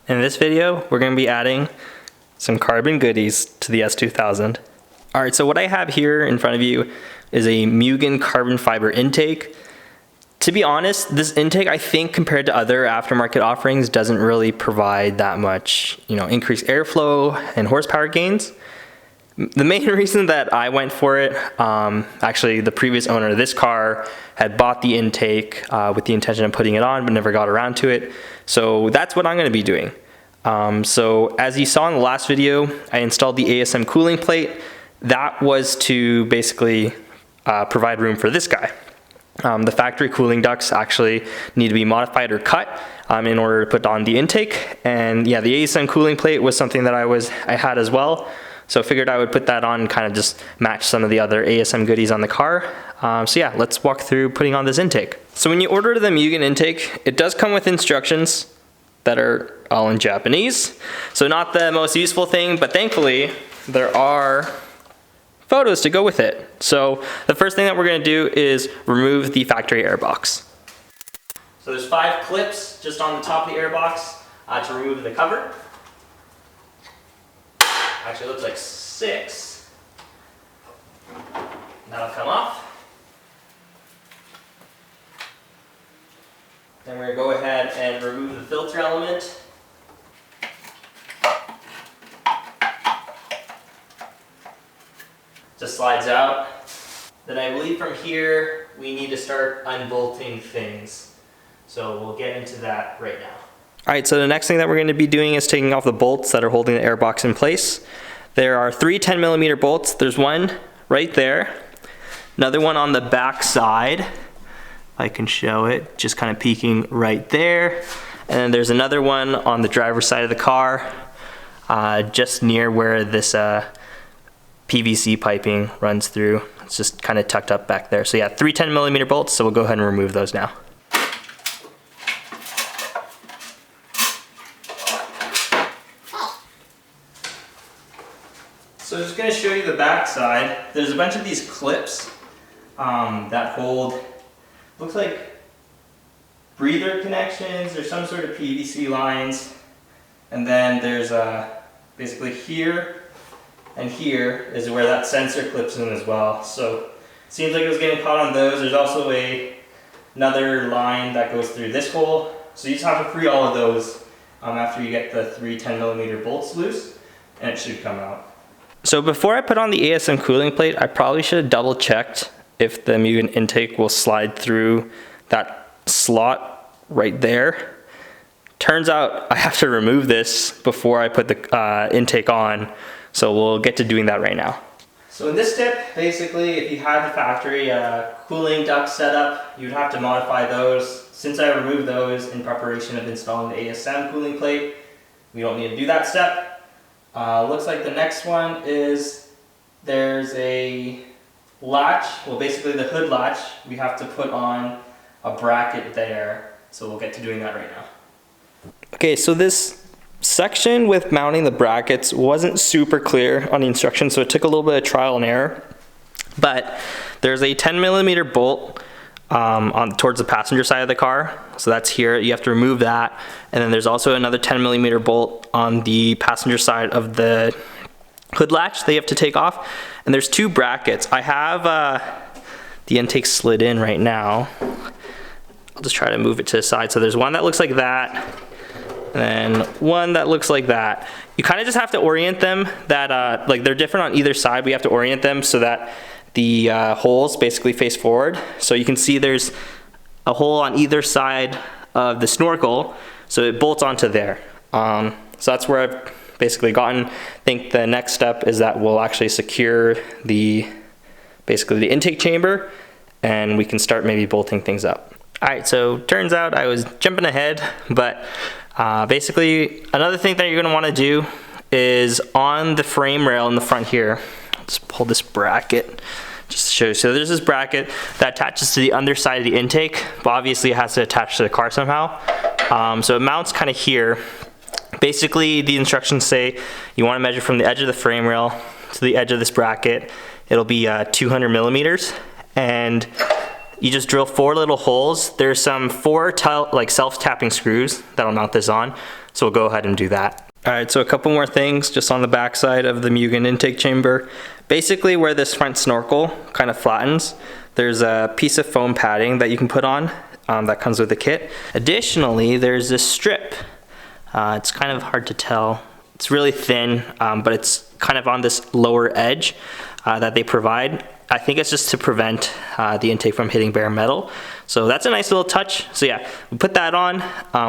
In this video, we're going to be adding some carbon goodies to the S2000. Alright, so what I have here in front of you is a Mugen carbon fiber intake. To be honest, this intake, I think, compared to other aftermarket offerings, doesn't really provide that much, increased airflow and horsepower gains. The main reason that I went for it, actually the previous owner of this car had bought the intake with the intention of putting it on, but never got around to it. So that's what I'm going to be doing. So as you saw in the last video, I installed the Asm Cooling Plate. That was to basically provide room for this guy. The factory cooling ducts actually need to be modified or cut in order to put on the intake. And yeah, the Asm Cooling Plate was something that I had as well. So I figured I would put that on and kind of just match some of the other ASM goodies on the car. So yeah, let's walk through putting on this intake. So when you order the Mugen intake, it does come with instructions that are all in Japanese. So not the most useful thing, but thankfully there are photos to go with it. So the first thing that we're going to do is remove the factory airbox. So there's 5 clips just on the top of the airbox to remove the cover. Actually, it looks like 6. That'll come off. Then we're going to go ahead and remove the filter element. Just slides out. Then I believe from here we need to start unbolting things. So we'll get into that right now. Alright, so the next thing that we're going to be doing is taking off the bolts that are holding the airbox in place. There are 3 10mm bolts. There's one right there. Another one on the back side. I can show it, just kind of peeking right there. And then there's another one on the driver's side of the car, just near where this PVC piping runs through. It's just kind of tucked up back there. So yeah, 3 10mm bolts, so we'll go ahead and remove those now. So I'm just going to show you the back side. There's a bunch of these clips that hold, looks like breather connections or some sort of PVC lines. And then there's basically here and here is where that sensor clips in as well. So it seems like it was getting caught on those. There's also another line that goes through this hole. So you just have to free all of those after you get the 3 10mm bolts loose, and it should come out. So before I put on the ASM cooling plate, I probably should have double checked if the Mugen intake will slide through that slot right there. Turns out I have to remove this before I put the intake on, so we'll get to doing that right now. So in this step, basically, if you had the factory cooling duct set up, you'd have to modify those. Since I removed those in preparation of installing the ASM cooling plate, we don't need to do that step. Looks like the next one is there's a latch, well basically the hood latch, we have to put on a bracket there, so we'll get to doing that right now. Okay, so this section with mounting the brackets wasn't super clear on the instructions, so it took a little bit of trial and error, but there's a 10mm bolt towards the passenger side of the car, so that's here. You have to remove that, and then there's also another 10mm bolt on the passenger side of the hood latch that you have to take off, and there's 2 brackets. I have the intake slid in right now. I'll just try to move it to the side. So there's one that looks like that, and then one that looks like that. You kind of just have to orient them that like they're different on either side. We have to orient them so that the holes basically face forward. So you can see there's a hole on either side of the snorkel, so it bolts onto there. So that's where I've basically gotten. I think the next step is that we'll actually secure basically the intake chamber, and we can start maybe bolting things up. Alright, so turns out I was jumping ahead, but basically another thing that you're going to want to do is on the frame rail in the front here. Let's pull this bracket just to show you. So there's this bracket that attaches to the underside of the intake, but obviously it has to attach to the car somehow. So it mounts kind of here. Basically the instructions say you want to measure from the edge of the frame rail to the edge of this bracket. It'll be 200mm, and you just drill 4 little holes. There's some 4 self-tapping screws that'll mount this on. So we'll go ahead and do that. All right, so a couple more things just on the back side of the Mugen intake chamber. Basically where this front snorkel kind of flattens, there's a piece of foam padding that you can put on that comes with the kit. Additionally, there's this strip. It's kind of hard to tell. It's really thin, but it's kind of on this lower edge that they provide. I think it's just to prevent the intake from hitting bare metal. So that's a nice little touch. So yeah, we put that on.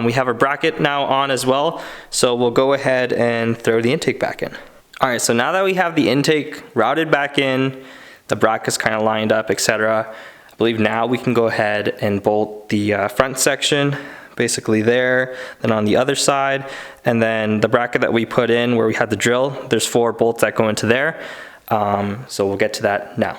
We have our bracket now on as well. So we'll go ahead and throw the intake back in. All right, so now that we have the intake routed back in, the bracket's kind of lined up, etc. I believe now we can go ahead and bolt the front section basically there, then on the other side, and then the bracket that we put in where we had the drill, there's 4 bolts that go into there. So we'll get to that now.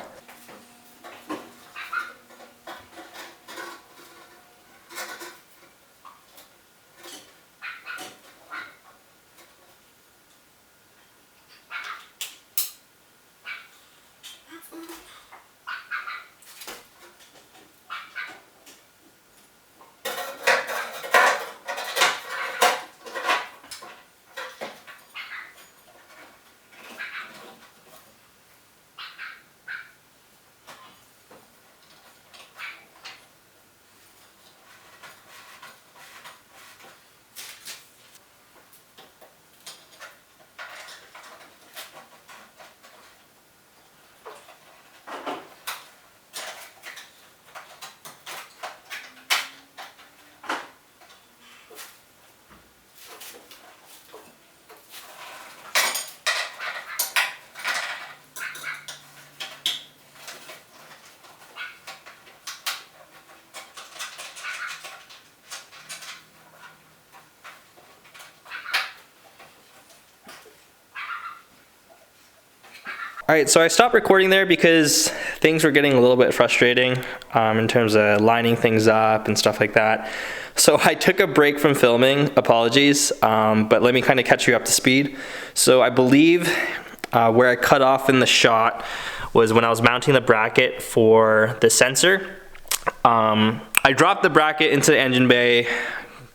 All right, so I stopped recording there because things were getting a little bit frustrating in terms of lining things up and stuff like that. So I took a break from filming, apologies, but let me kind of catch you up to speed. So I believe where I cut off in the shot was when I was mounting the bracket for the sensor. I dropped the bracket into the engine bay,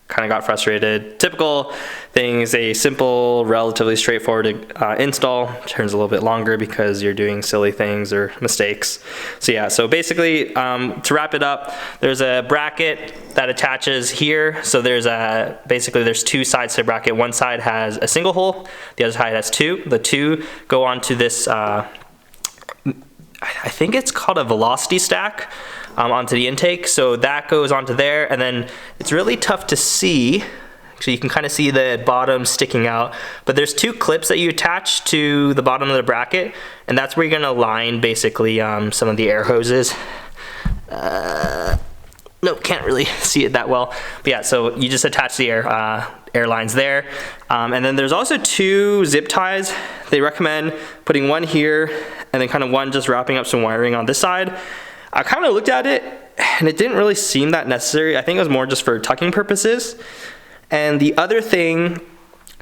kind of got frustrated. Typical things, a simple, relatively straightforward install turns a little bit longer because you're doing silly things or mistakes. So yeah, so basically to wrap it up, there's a bracket that attaches here. So there's basically there's 2 sides to the bracket. One side has a single hole, the other side has 2. The 2 go onto this, I think it's called a velocity stack. Onto the intake, so that goes onto there, and then it's really tough to see, so you can kind of see the bottom sticking out, but there's 2 clips that you attach to the bottom of the bracket, and that's where you're going to line basically some of the air hoses. Nope, can't really see it that well, but yeah, so you just attach the air lines there, and then there's also 2 zip ties. They recommend putting one here and then kind of one just wrapping up some wiring on this side. I kind of looked at it and it didn't really seem that necessary. I think it was more just for tucking purposes. And the other thing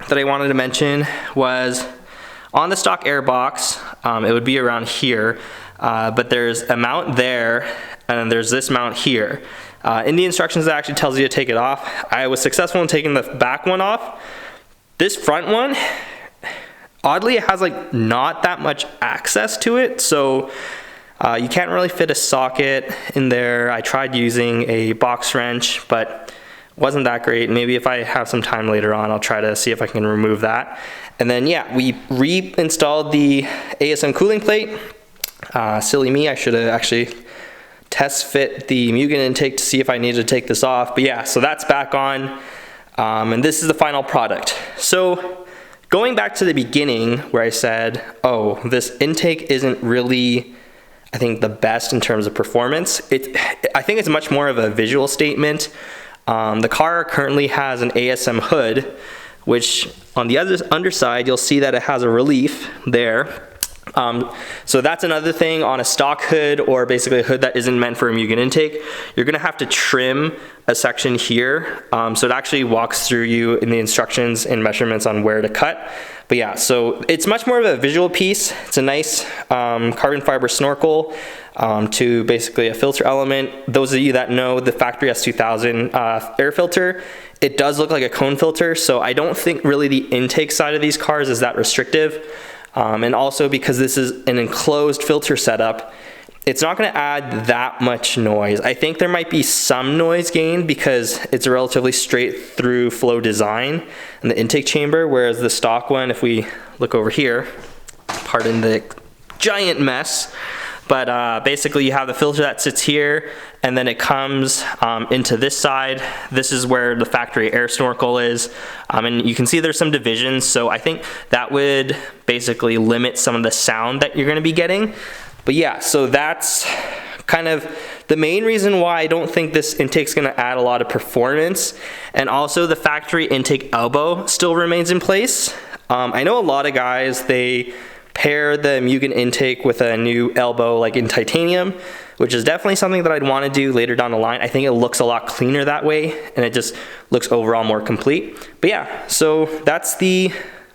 that I wanted to mention was on the stock air box, it would be around here, but there's a mount there and then there's this mount here. In the instructions it actually tells you to take it off. I was successful in taking the back one off. This front one, oddly, it has like not that much access to it, so you can't really fit a socket in there. I tried using a box wrench, but wasn't that great. Maybe if I have some time later on, I'll try to see if I can remove that. And then yeah, we reinstalled the Asm Cooling Plate. Silly me, I should have actually test fit the Mugen intake to see if I needed to take this off. But yeah, so that's back on, and this is the final product. So going back to the beginning where I said, oh, this intake isn't really, I think, the best in terms of performance. I think it's much more of a visual statement. The car currently has an ASM hood, which on the underside, you'll see that it has a relief there. So that's another thing on a stock hood, or basically a hood that isn't meant for a Mugen intake. You're gonna have to trim a section here. So it actually walks through you in the instructions and measurements on where to cut. But yeah, so it's much more of a visual piece. It's a nice carbon fiber snorkel to basically a filter element. Those of you that know the factory S2000 air filter, it does look like a cone filter. So I don't think really the intake side of these cars is that restrictive. And also because this is an enclosed filter setup, it's not going to add that much noise. I think there might be some noise gain because it's a relatively straight through flow design in the intake chamber, whereas the stock one, if we look over here, pardon the giant mess, but basically you have the filter that sits here, and then it comes into this side. This is where the factory air snorkel is, and you can see there's some divisions, so I think that would basically limit some of the sound that you're going to be getting. But yeah, so that's kind of the main reason why I don't think this intake's going to add a lot of performance. And also the factory intake elbow still remains in place. I know a lot of guys, they pair the Mugen intake with a new elbow like in titanium, which is definitely something that I'd want to do later down the line. I think it looks a lot cleaner that way, and it just looks overall more complete. But yeah, so that's the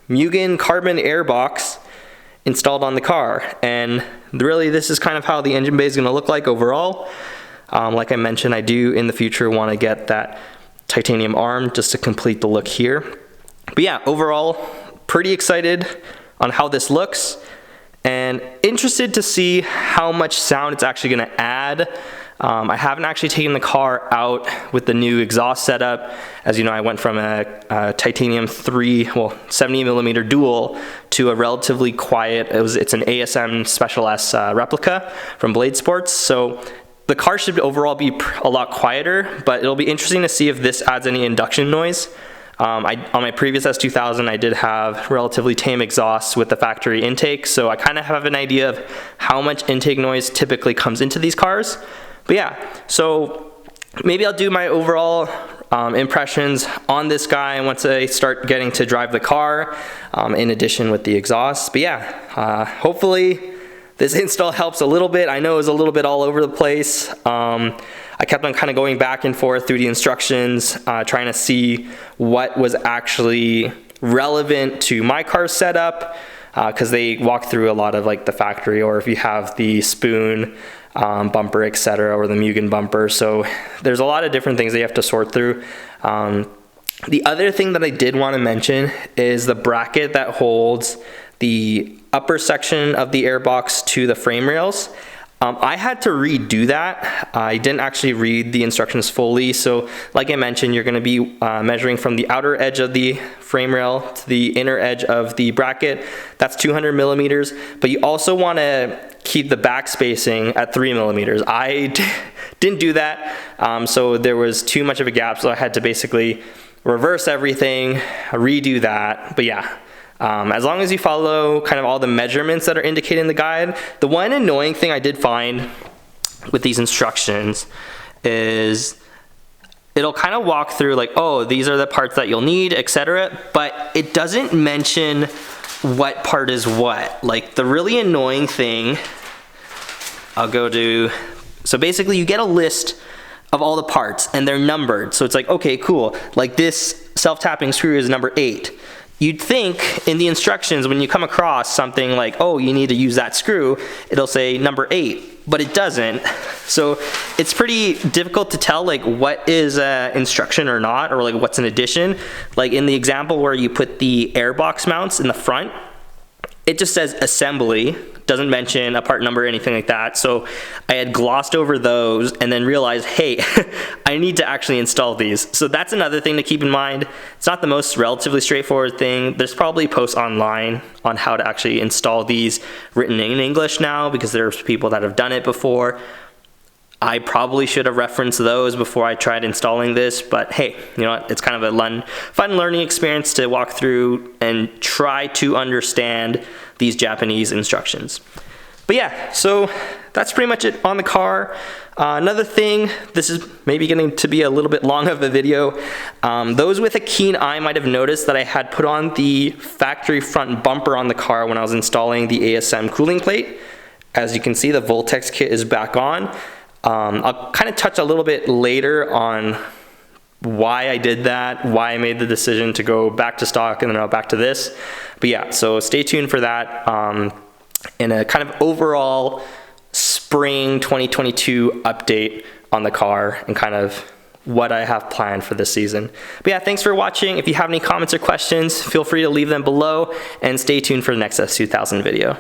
Mugen carbon air box installed on the car, and really this is kind of how the engine bay is going to look like overall. Like I mentioned, I do in the future want to get that titanium arm just to complete the look here. But yeah, overall pretty excited on how this looks, and interested to see how much sound it's actually going to add. I haven't actually taken the car out with the new exhaust setup. As you know, I went from a titanium 70mm dual to a relatively quiet, it's an ASM Special S replica from Blade Sports. So the car should overall be a lot quieter, but it'll be interesting to see if this adds any induction noise. On my previous S2000, I did have relatively tame exhausts with the factory intake, so I kind of have an idea of how much intake noise typically comes into these cars. But yeah, so maybe I'll do my overall impressions on this guy once I start getting to drive the car, in addition with the exhaust. But yeah, hopefully this install helps a little bit. I know it was a little bit all over the place. I kept on kind of going back and forth through the instructions, trying to see what was actually relevant to my car setup, because they walk through a lot of like the factory, or if you have the spoon bumper, etc., or the Mugen bumper. So there's a lot of different things that you have to sort through. The other thing that I did want to mention is the bracket that holds the upper section of the airbox to the frame rails. I had to redo that. I didn't actually read the instructions fully. So like I mentioned, you're going to be measuring from the outer edge of the frame rail to the inner edge of the bracket. That's 200mm, but you also want to keep the back spacing at 3mm. I didn't do that, so there was too much of a gap, so I had to basically reverse everything, redo that. But yeah, as long as you follow kind of all the measurements that are indicated in the guide. The one annoying thing I did find with these instructions is it'll kind of walk through like, oh, these are the parts that you'll need, etc., but it doesn't mention what part is what. Like the really annoying thing, I'll go to, so basically you get a list of all the parts and they're numbered. So it's like, okay, cool. Like this self-tapping screw is number 8. You'd think in the instructions when you come across something like, oh, you need to use that screw, it'll say number 8, but it doesn't. So it's pretty difficult to tell like what is an instruction or not, or like what's an addition. Like in the example where you put the airbox mounts in the front, it just says assembly, doesn't mention a part number or anything like that. So I had glossed over those and then realized, hey, I need to actually install these. So that's another thing to keep in mind. It's not the most relatively straightforward thing. There's probably posts online on how to actually install these written in English now, because there's people that have done it before. I probably should have referenced those before I tried installing this, but hey, you know what? It's kind of a fun learning experience to walk through and try to understand these Japanese instructions. But yeah, so that's pretty much it on the car. Another thing, this is maybe getting to be a little bit long of a video. Those with a keen eye might have noticed that I had put on the factory front bumper on the car when I was installing the ASM cooling plate. As you can see, the Voltex kit is back on. I'll kind of touch a little bit later on why I did that, why I made the decision to go back to stock and then back to this. But yeah, so stay tuned for that. In a kind of overall spring 2022 update on the car and kind of what I have planned for this season. But yeah, thanks for watching. If you have any comments or questions, feel free to leave them below and stay tuned for the next S2000 video.